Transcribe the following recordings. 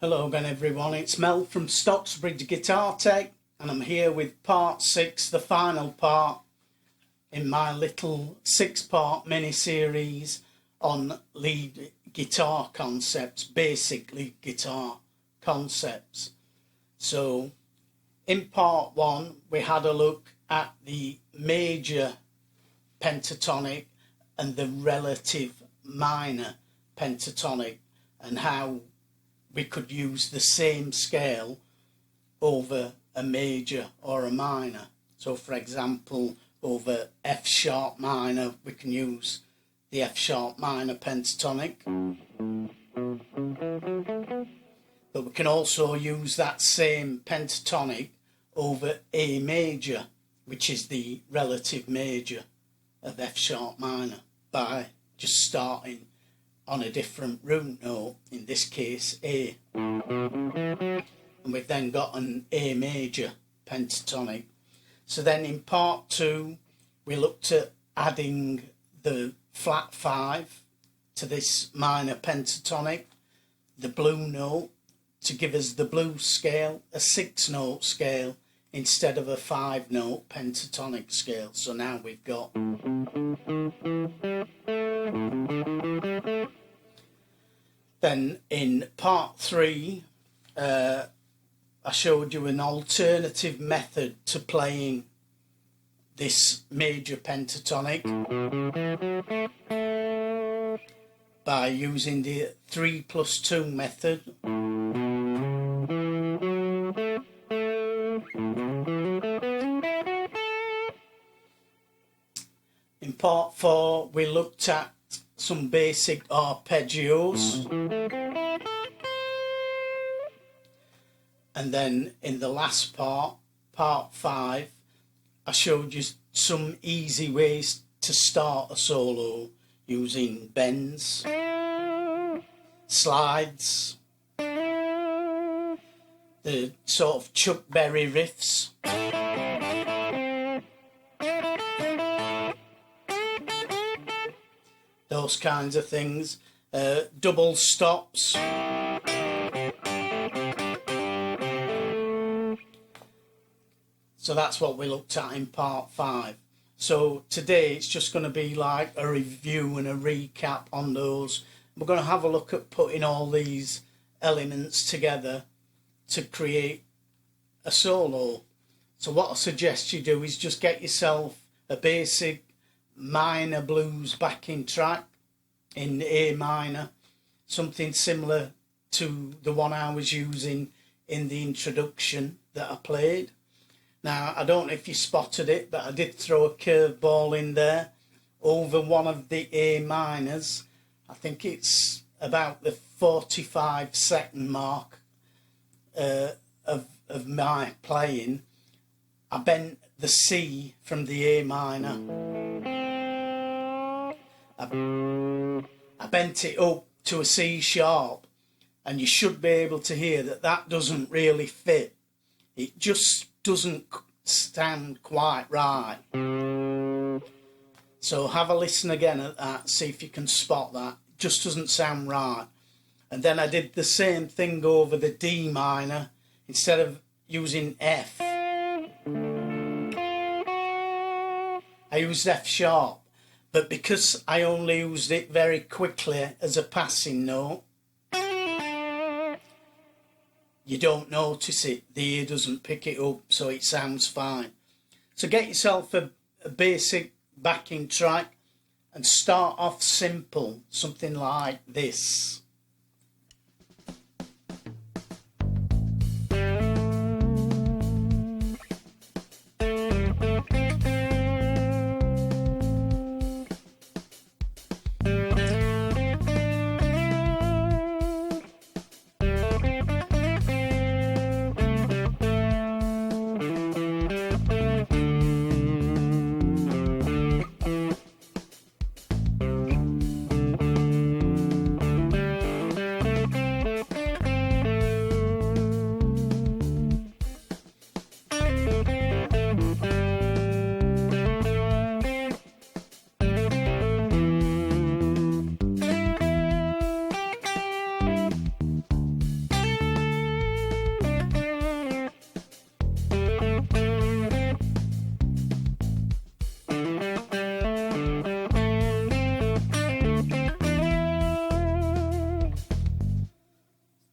Hello again everyone, it's Mel from Stocksbridge Guitar Tech and I'm here with part 6, the final part in my little 6-part mini-series on lead guitar concepts, basic lead guitar concepts. So in part 1 we had a look at the major pentatonic and the relative minor pentatonic and how we could use the same scale over a major or a minor. So for example, over F sharp minor, we can use the F sharp minor pentatonic. But we can also use that same pentatonic over A major, which is the relative major of F sharp minor, by just starting on a different root note, in this case A. And we've then got an A major pentatonic. So then in part 2 we looked at adding the flat 5 to this minor pentatonic, the blue note, to give us the blues scale, a 6-note scale instead of a 5-note pentatonic scale. So now we've got then in part 3 I showed you an alternative method to playing this major pentatonic by using the 3+2 method. In part 4 we looked at some basic arpeggios, and then in the last part, part 5, I showed you some easy ways to start a solo using bends, slides, the sort of Chuck Berry riffs, those kinds of things, double stops, so that's what we looked at in part 5. So today it's just going to be like a review and a recap on those. We're going to have a look at putting all these elements together to create a solo. So what I suggest you do is just get yourself a basic minor blues backing track in A minor, something similar to the one I was using in the introduction that I played. Now I don't know if you spotted it, but I did throw a curveball in there over one of the A minors. I think it's about the 45-second mark of my playing. I bent the C from the A minor. I bent it up to a C sharp, and you should be able to hear that that doesn't really fit. It just doesn't sound quite right. So have a listen again at that, see if you can spot that. It just doesn't sound right. And then I did the same thing over the D minor. Instead of using F, I used F sharp. But because I only used it very quickly as a passing note, you don't notice it. The ear doesn't pick it up, so it sounds fine. So get yourself a basic backing track and start off simple, something like this.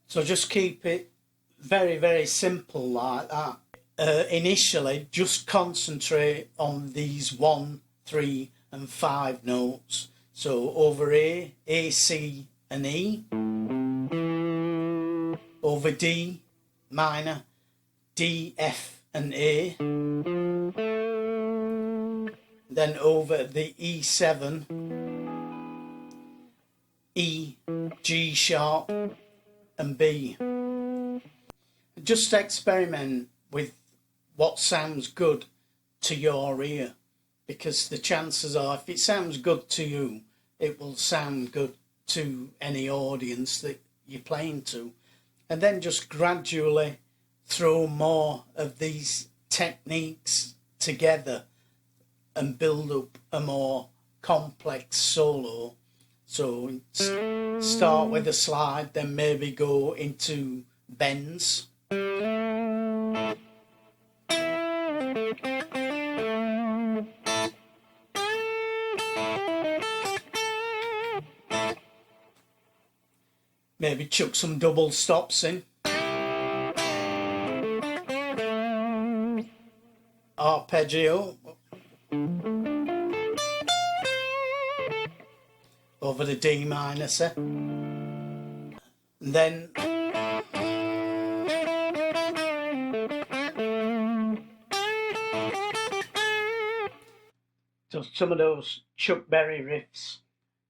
So just keep it very, very simple like that. Initially, just concentrate on these 1, 3 and 5 notes. So over A, C and E. Over D minor, D, F and A. Then over the E7, E, G sharp and B. Just experiment with what sounds good to your ear, because the chances are if it sounds good to you, it will sound good to any audience that you're playing to. And then just gradually throw more of these techniques together and build up a more complex solo. So start with a slide, then maybe go into bends. Maybe chuck some double stops in. Arpeggio. Over the D minor set. And then just some of those Chuck Berry riffs,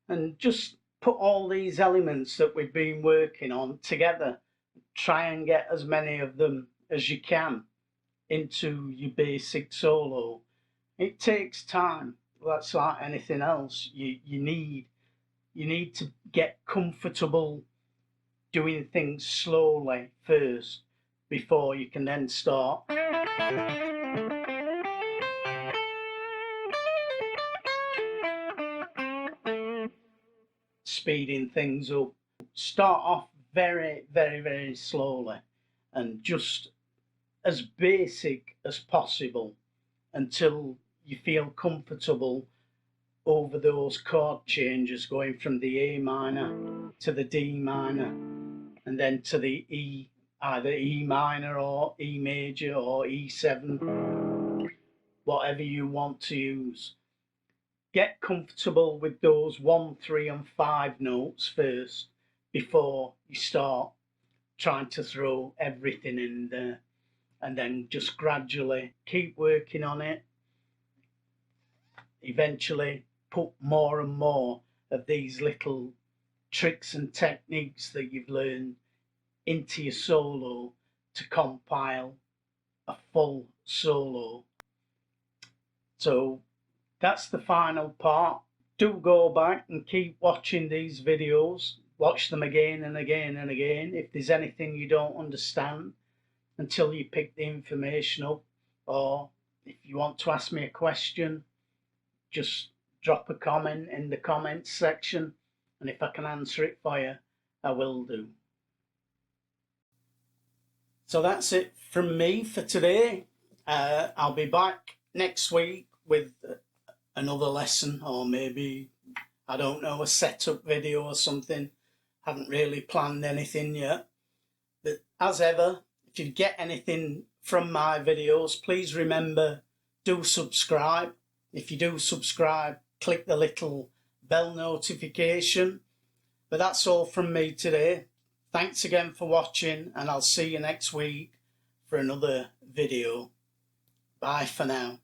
and just put all these elements that we've been working on together. Try and get as many of them as you can into your basic solo. It takes time. That's like anything else. You need to get comfortable doing things slowly first before you can then start speeding things up. Start off very, very, very slowly and just as basic as possible until you feel comfortable over those chord changes, going from the A minor to the D minor and then to the E, either E minor or E major or E7, whatever you want to use. Get comfortable with those 1, 3 and 5 notes first before you start trying to throw everything in there, and then just gradually keep working on it. Eventually put more and more of these little tricks and techniques that you've learned into your solo to compile a full solo. So that's the final part. Do go back and keep watching these videos. Watch them again and again and again if there's anything you don't understand until you pick the information up, or if you want to ask me a question, just drop a comment in the comments section, and if I can answer it for you, I will do. So that's it from me for today. I'll be back next week with another lesson, or maybe, I don't know, a setup video or something. Haven't really planned anything yet. But as ever, if you get anything from my videos, please remember, do subscribe. If you do subscribe, click the little bell notification. But that's all from me today. Thanks again for watching, and I'll see you next week for another video. Bye for now.